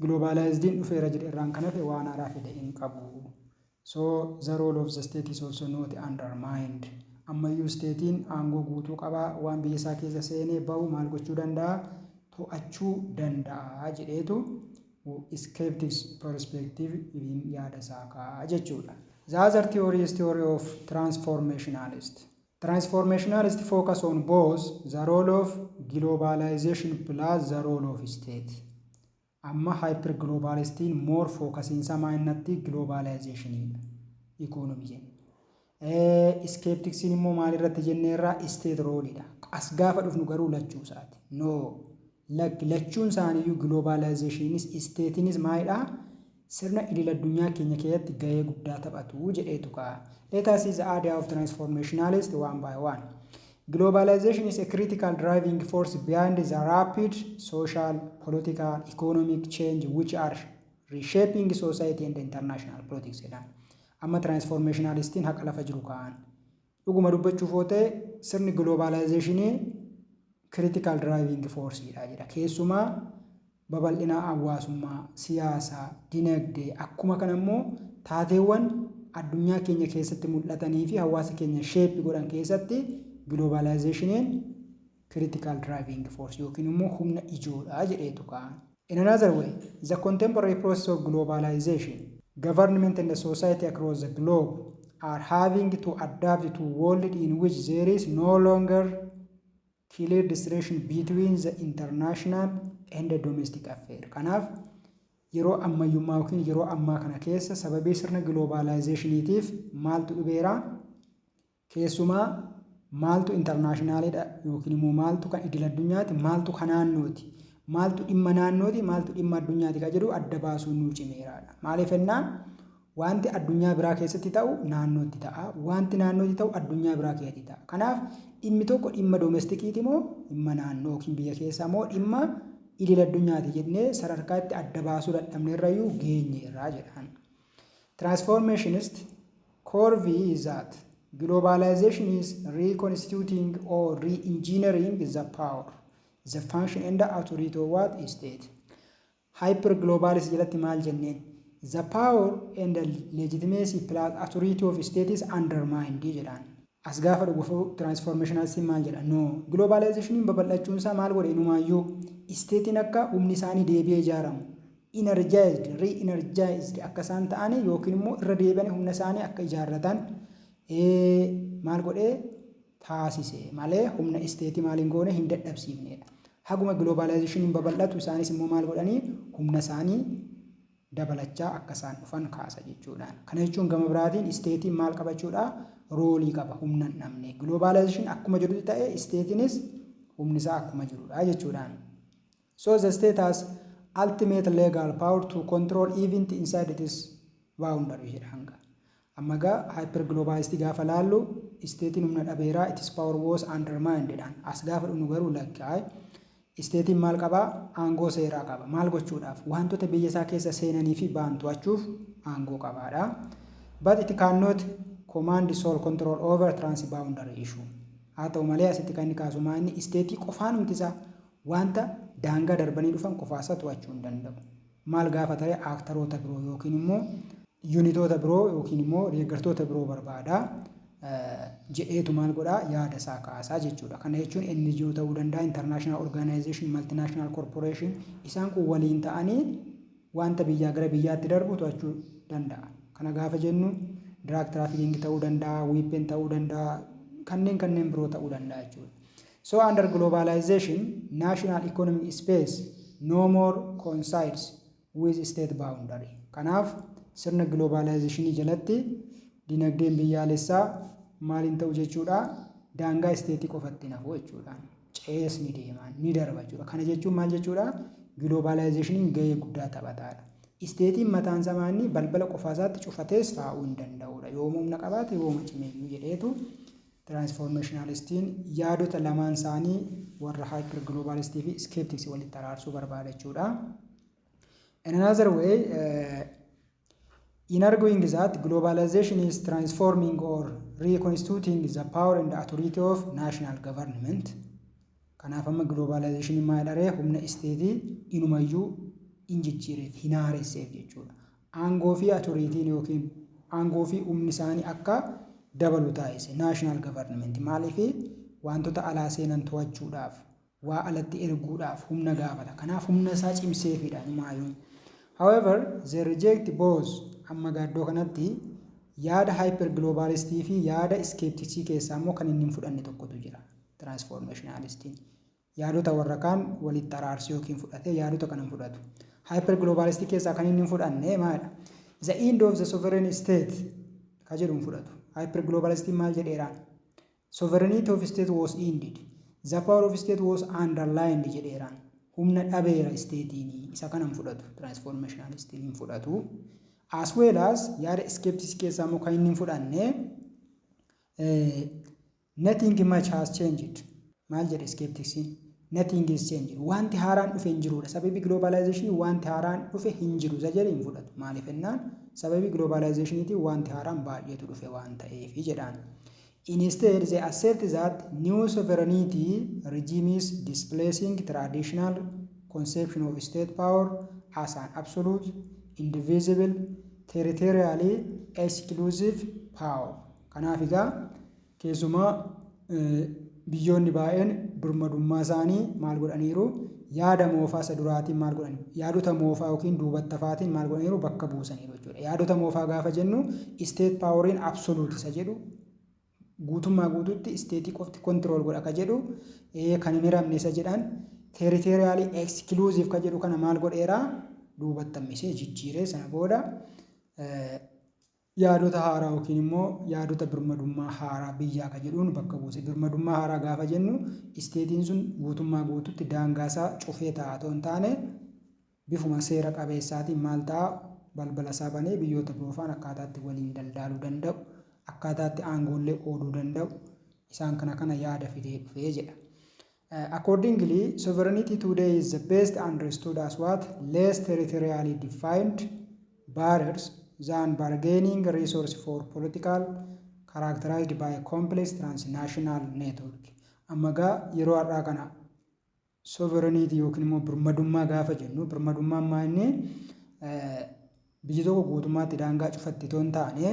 [SPEAKER 1] globalized dhufeera jedhe irraan kan hafe waan haaraa fide hin qabu. So the role of the state is also not undermined. Ammayyuu steetiin aangoo guutuu qabaa waan biyya isaa keessa seenee bahu maal gochuu danda'a to'achuu danda'a jedheetu skeptics perspective yaada isaa ka'a jechuudha. The other theory is theory of transformationalist. Transformationalist focus on both the role of globalization plus the role of state. Amma hyper globalistiin more focus in sama innatti globalization. economy jenna. Skepticsiin immoo maalirratti jenneerraa state roleidha. As gaafa dhufnu garuu lachuu isaati. No. Lachuun isaaniiyyuu globalizationis statenis maalidha? Sirna idil addunyaa keenya keessatti gahee guddaa taphatu jedheetu ka'a. Let us see the idea of transformationalist one by one. Globalization is a critical driving force behind the rapid social, political, economic change which are reshaping society and international politics. Amma transformationalistiin haqa lafa jiru ka'an. Dhuguma dubbachuuf yoo ta'e sirni globalizationii critical driving force jedha. Keessumaa babal'ina hawaasummaa, siyaasaa, dinagdee akkuma kana immoo taateewwan addunyaa keenya keessatti mul'atanii fi hawaasa keenya shape godhan keessatti globalizationiin critical driving force yookiin immoo humna ijoodha jedheetu ka'an. In another way, the contemporary process of globalization, government and the society across the globe are having to adapt to a world in which there is no longer clear distinction between the international and the domestic affair. Kanaaf yeroo ammayyummaa yookiin yeroo ammaa kana keessa sababii sirna globalizationiitiif maaltu dhubeera? Keessumaa maaltu internationalidha yookiin immoo maaltu kan idil addunyaati, maaltu kan naannooti, maaltu dhimma naannooti, maaltu dhimma addunyaati kan jedhu adda baasuun nu cimeeraadha. Maaliif jennaan wanti addunyaa biraa keessatti ta'u naannootti ta'a, wanti naannootti ta'u addunyaa biraa keessatti ta'a. Kanaaf dhimmi tokko dhimma domestikiiti moo dhimma naannoo yookiin biyya keessaa moo dhimma idil addunyaati jennee sadarkaatti adda baasuu dadhabneerrayyuu geenyeerraa jedhan. Transformationist core view is that globalization is reconstituting or re-engineering the power, the function and the authority of what state. Hyper-globalist jalatti maal jenneen? The power and the legitimacy plus authority of state is undermined jedhan. As gaafa dhufu transformationalism maal jedha? No. Globalization babal'achuun isaa maal godhe inumaayyuu statein akka humni isaanii deebi'ee ijaaramu. Energized, re-energized akka isaan ta'anii yookiin immoo irra deebi'anii humna isaanii akka ijaarratan maal godhee taasise malee humna stateii maaliin goone hin dadhabsiifnedha. Haguma globalization babal'atu isaanis immoo maal godhanii humna isaanii dabalachaa akka isaan dhufan kaasa jechuudha. Kana jechuun gama biraatiin statein maal qabachuudha? Roolii qaba humna hin dhabne. Globalization akkuma jirutti ta'e state'inis humni isaa akkuma jirudha jechuudha. So the state has ultimate legal power to control even inside its boundary jedhanga. Amma gaa hyperglobalist gaafa laallu statein humna dhabeeraa its power was undermined jedhan. As gaafa dhunu garuu lakkaa'e statein maal qabaa? Aangoo seeraa qaba. Maal gochuudhaaf? Wantoota biyya isaa keessa seenanii fi ba'an to'achuuf aangoo qabaadha. But it cannot command sole control over transboundary issue. Haa ta'u malee asitti kan inni kaasu maanni stateii qofaan humtisaa wanta daangaa darbanii dhufan qofaasa to'achuu hin danda'u. Maal gaafa ta'e aaktaroota biroo yookiin immoo yuunitoota biroo yookiin immoo deeggartoota biroo barbaada jedheetu maal godhaa yaada isaa kaasaa jechuudha. Kana jechuun NGO ta'uu danda'a, international organization, multinational corporation isaan kun waliin ta'anii wanta biyyaa gara biyyaatti darbu to'achuu danda'a. Kana gaafa jennu drug trafficking ta'uu danda'a, weapon ta'uu danda'a, kanneen biroo ta'uu danda'a jechuudha. So under globalization, national economic space no more coincides with state boundary. Kanaaf sirna globalization jalatti dinagdeen biyyaalessaa maaliin ta'u jechuudha? Daangaa stateii qofatti nafu jechuudha. Cees ni deeman ni darba jechuudha. Kana jechuun maal jechuudha? Globalization gahee guddaa taphataadha. Statein mataan samaanni balbala qofaasaatti cufatees taa'uu hin danda'udha. Yoo humna qabaate yoo cimeeyyuu jedheetu transformationalistiin yaadota lamaan isaanii warra hyperglobalistii fi skeptics walitti araarsuu barbaada jechuudha. In another way, in arguing that globalization is transforming or reconstituting the power and the authority of national government. Kanaaf amma globalization maal dharee humna stateii inumayyuu injijjiireef hinaaresseef jechuudha. Aangoo fi authoritiin yookiin aangoo fi humni isaanii akka dabalu taasise national government maaliif wantoota alaa seenan to'achuudhaaf waa alatti erguudhaaf humna gaafata. Kanaaf humna isaa cimseefidha maayyuu. However, they reject both amma gaaddoo kanatti yaada hyperglobalistii fi yaada skepticsii keessaa immoo kan inni hin fudhanne tokkotu jira. Transformationalistiin yaadota warra kaan walitti araarsu yookiin fudhatee yaadota kana hin fudhatu. Hyperglobalistii keessaa kan inni hin fudhanne maadha? The end of the sovereign state ka jedhuun fudhatu. Hyperglobalistiin maal jedheera? Sovereignty of state was ended. The power of state was underlined jedheera. Humna dhabeera isteetiin isa kanan fudhatu. Transformationalistiin hin fudhatu. As well as yaada skeptics keessaa immoo kan inni hin fudhanne nothing much has changed. Maal jedhe skepticsiin? Nothing is changed. Wanti haaraan dhufe hin jirudha. Sababii globalization wanti haaraan dhufe hin jiru isa jedhe hin fudhatu. Maaliif ennaan sababii globalizationiitiin wanti haaraan baay'eetu dhufe waan ta'eef jedhaan. Instead, they assert that new sovereignty regime is displacing traditional conception of state power as an absolute, indivisible, territorially exclusive power. Kanaaf egaa keessumaa biyyoonni baay'een birmadummaa isaanii maal godhaniiru? Yaada moofaa isa duraatiin maal godhaniiru? Yaadota moofaa yookiin duubattafaatiin maal godhaniiru? Bakka buusaniiru jechuudha. Yaadota moofaa gaafa jennu state poweriin absolute isa jedhu guutummaa guutuutti isteetii qofti control godha ka jedhu kan hin hiramne isa jedhan territorially exclusive ka jedhu kana maal godheera? Duubattamisee jijjiiree sana booda yaadota haaraa yookiin immoo yaadota birmadummaa haaraa biyyaa ka jedhuun bakka buuse. Birmadummaa haaraa gaafa jennu isteetiin sun guutummaa guutuutti daangaasaa cufee ta'a otoo hin taane bifuma seera qabeessaatiin maal ta'a? Balbala isaa banee biyyoota biroofaan akkaataatti waliin daldaaluu danda'u, akkaataatti aangoollee qooduu danda'u, isaan kana yaada fidee dhufee jedha. Accordingly, sovereignty today is the best understood as what? Less territorially defined barriers than bargaining resource for political characterized by a complex transnational network. Ammagaa yeroo har'aa kana sovereignty yookiin immoo birmadummaa gaafa jennu birmadummaan maanni biyyi tokko guutummaatti daangaa cufatti toon taane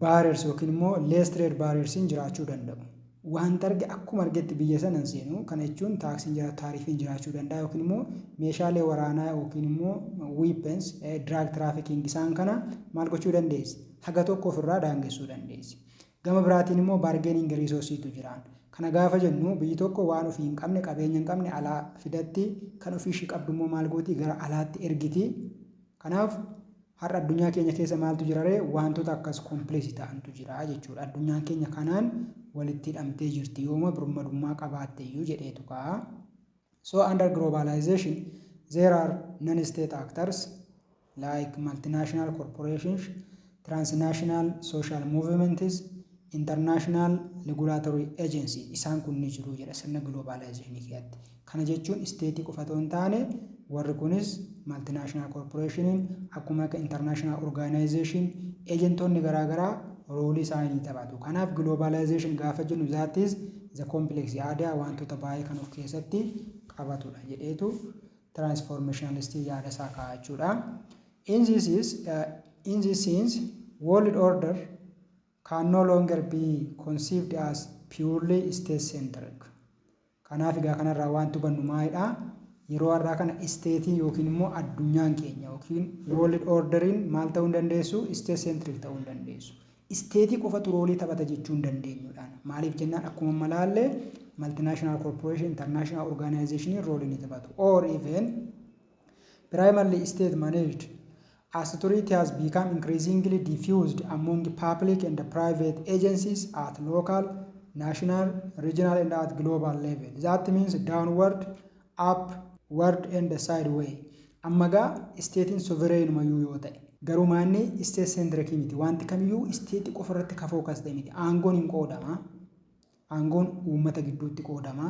[SPEAKER 1] barriers yookiin immoo less trade barriersiin jiraachuu danda'u. Wanta arge akkuma argetti biyya sanan seenu kana jechuun taaksiin jiraatu taarifiin jiraachuu danda'a yookiin immoo meeshaalee waraanaa yookiin immoo weapons drug trafficking isaan kana maal gochuu dandeessi? Haga tokko ofirraa daangessuu dandeessi. Gama biraatiin immoo bargaining resourceetu jiraan. Kana gaafa jennu biyyi tokko waan ofii hin qabne qabeenya hin qabne alaa fidatti kan ofii ishii qabdu immoo maal gooti? Gara alaatti ergiti. Kanaaf har'a addunyaa keenya keessa maaltu jira ree? Wantoota akkas kompleksii ta'antu jira jechuudha. Addunyaan keenya kanaan walitti hidhamtee jirti yooma birmadummaa qabaatte iyyuu jedheetu ka'a. So under globalization there are non-state actors like multinational corporations, transnational social movements, international regulatory agencies. Isaan kun ni jiru jedha sirna globalization keessatti. Kana jechuun isteetii qofa otoo hin taane warri kunis multinational corporation akkuma akka international organization ejentoonni garaagaraa roolii isaanii taphatu. Kanaaf globalization gaafa jennu that is the complex yaada wantoota baay'ee kan of keessatti qabatudha jedheetu transformationalistii yaada isaa kaa'achuudha. In this sense, world order can no longer be conceived as purely state-centric. Kanaaf egaa kanarraa wanti hubannu maalidha? Yeroo har'aa kana isteetii yookiin immoo addunyaan keenya yookiin world orderiin maal ta'uu hin dandeessu? State-centric ta'uu hin dandeessu. Isteetii qofatu roolii taphata jechuu hin dandeenyudhaan. Maaliif jennaan akkuma malaallee multinational corporation, international organization roolii ni taphatu. Or even primarily state managed as authority has become increasingly diffused among public and private agencies at local, national, regional and at global level. That means downward, upward and sideways. Ammagaa isteetiin sovereign mayyuu yoo ta'e garuu maanni state centric miti. Wanti kamiyyuu isteetii qofa irratti ka focus ta'e miti. Aangoon hin qoodama. Aangoon uummata gidduutti qoodama.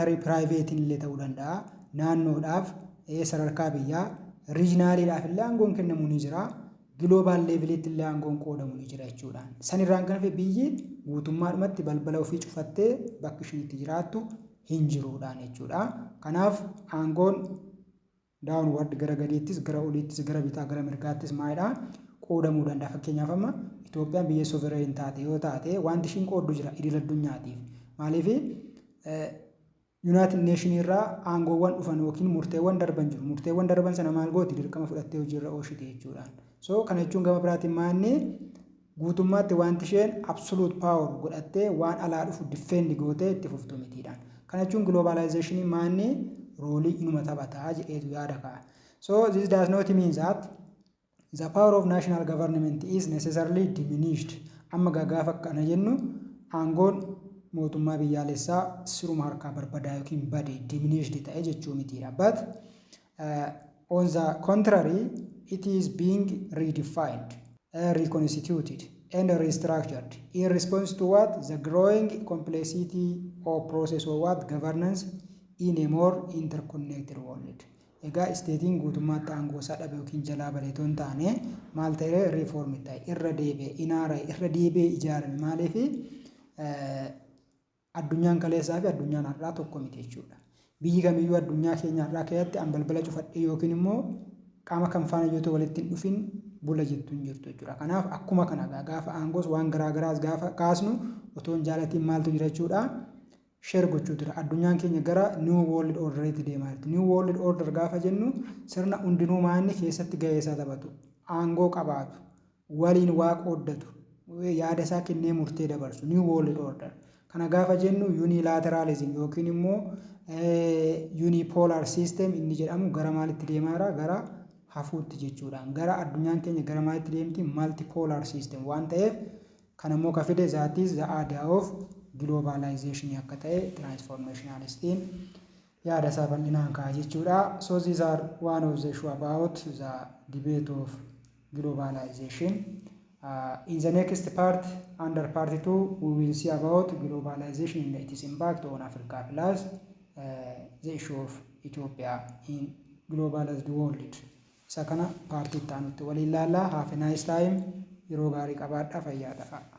[SPEAKER 1] Tarii private illee ta'uu danda'a. Naannoodhaaf, sadarkaa biyyaa, regionaaliidhaaf illee aangoon kennamu ni jira. Global levelitti illee aangoon qoodamu ni jira jechuudha. Sanirraan kan hafe biyyi guutummaadhumatti balbala ofii cufattee bakki isheen itti jiraattu hin jiruudhaan jechuudha. Kanaaf aangoon downward gara gadiittis gara oliittis gara bitaa gara mirgaattis maalidha qoodamuu danda'a. Fakkeenyaaf amma Itoophiyaan biyya sovereign taate yoo taate wanti ishiin qooddu jira idil addunyaatiif. Maaliif United Nation irraa aangoowwan dhufan yookiin murteewwan darban jiru. Murteewwan darban sana maal gooti? Dirqama fudhattee hojiirra oolchite jechuudha. So kana jechuun gama biraatiin maanni guutummaatti wanti isheen absolute power godhattee waan alaa dhufu defend gootee itti fuftu mitiidhaan. Kana jechuun globalization maanni roolii inuma taphataa jedheetu yaada ka'a. So this does not mean that the power of national government is necessarily diminished. Amma gaafa kana jennu aangoon mootummaa biyyaalessaa siruma harkaa barbadaa yookiin bade diminished ta'e jechuu mitiidha. But on the contrary, it is being redefined, reconstituted and restructured in response to what? The growing complexity of process of what? Governance in a more interconnected world. Egaa isteetiin guutummaatti aangoo isaa dhabe yookiin jalaa bareetoon taane maal ta'e riifoormii ta'e irra deebi'e inaara irra deebi'e ijaarame maaliif addunyaan kaleessaa fi addunyaan har'aa tokko miti jechuudha. Biyyi kamiyyuu addunyaa keenya har'aa keessatti an balbala cufadhe yookiin immoo qaama kan faana yoo walitti hin dhufin bula jettuun jirtu jechuudha. Kanaaf akkuma kana gaafa aangoos waan garaagaraas gaafa kaasnu otoo hin jaalatiin maaltu jira jechuudha. Share gochuu jira. Addunyaan keenya gara new world order deemaa jirti. New world order gaafa jennu sirna hundinuu maanni keessatti gahee isaa taphatu, aangoo qabaatu, waliin waa qooddatu, yaada isaa kennee murtee dabarsu new world order. Kana gaafa jennu unilateralism yookiin immoo unipolar system inni jedhamu gara maalitti deemaa jira? Gara hafuutti jechuudha. Gara addunyaan keenya gara maalitti deemti? Multipolar system waan ta'eef kan immoo ka fide that is the idea of globalization akka ta'e transformationalistiin yaada isaa bal'inaan ka'a jechuudha. So these are one of the issue about the debate of globalization. In the next part, under part 2, we will see about globalization and its impact on Africa, plus the issue of Ethiopia in globalized world. Sakana part 2 walillahi, have a nice time. Yeroo gaarii qabaadhaa, fayyaa ta'aa.